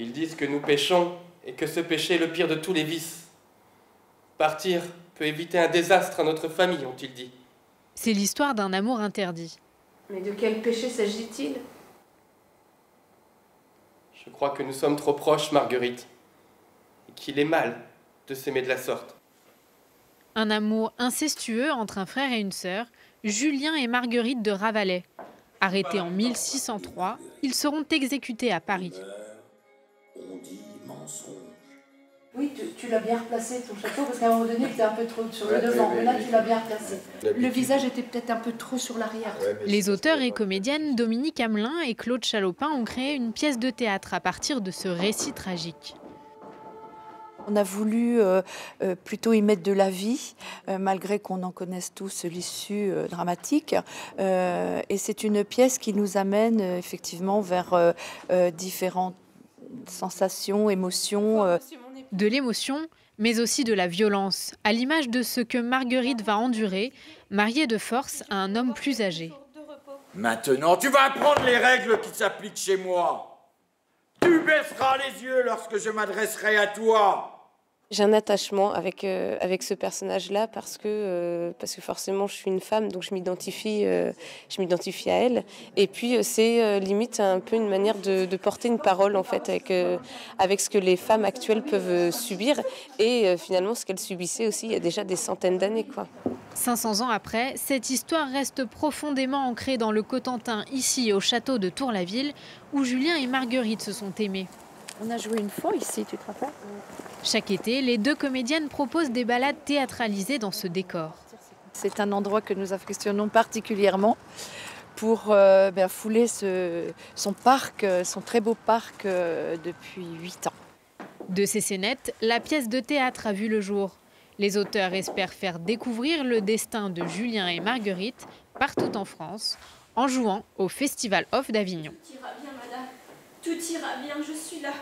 Ils disent que nous péchons et que ce péché est le pire de tous les vices. Partir peut éviter un désastre à notre famille, ont-ils dit. C'est l'histoire d'un amour interdit. Mais de quel péché s'agit-il? Je crois que nous sommes trop proches, Marguerite, et qu'il est mal de s'aimer de la sorte. Un amour incestueux entre un frère et une sœur, Julien et Marguerite de Ravalais. Arrêtés en 1603, ils seront exécutés à Paris. On dit mensonge. Oui, tu l'as bien replacé ton château, parce qu'à un moment donné, il était un peu trop sur le devant, mais là tu l'as bien replacé. Le visage était peut-être un peu trop sur l'arrière. Les auteurs et comédiennes Dominique Hamelin et Claude Chalopin ont créé une pièce de théâtre à partir de ce récit tragique. On a voulu plutôt y mettre de la vie, malgré qu'on en connaisse tous l'issue dramatique. Et c'est une pièce qui nous amène effectivement vers différentes sensations, émotions. De l'émotion, mais aussi de la violence, à l'image de ce que Marguerite va endurer, mariée de force à un homme plus âgé. Maintenant, tu vas apprendre les règles qui s'appliquent chez moi. Tu baisseras les yeux lorsque je m'adresserai à toi. J'ai un attachement avec ce personnage-là parce que forcément je suis une femme, donc je m'identifie à elle. Et puis c'est limite un peu une manière de porter une parole en fait avec ce que les femmes actuelles peuvent subir et finalement ce qu'elles subissaient aussi il y a déjà des centaines d'années, quoi. 500 ans après, cette histoire reste profondément ancrée dans le Cotentin, ici au château de Tour-la-Ville, où Julien et Marguerite se sont aimés. On a joué une fois ici, tu te rappelles? Chaque été, les deux comédiennes proposent des balades théâtralisées dans ce décor. C'est un endroit que nous affectionnons particulièrement pour fouler son parc, son très beau parc depuis 8 ans. De ces scénettes, la pièce de théâtre a vu le jour. Les auteurs espèrent faire découvrir le destin de Julien et Marguerite partout en France, en jouant au Festival Off d'Avignon. Tout ira bien, madame. Tout ira bien, je suis là.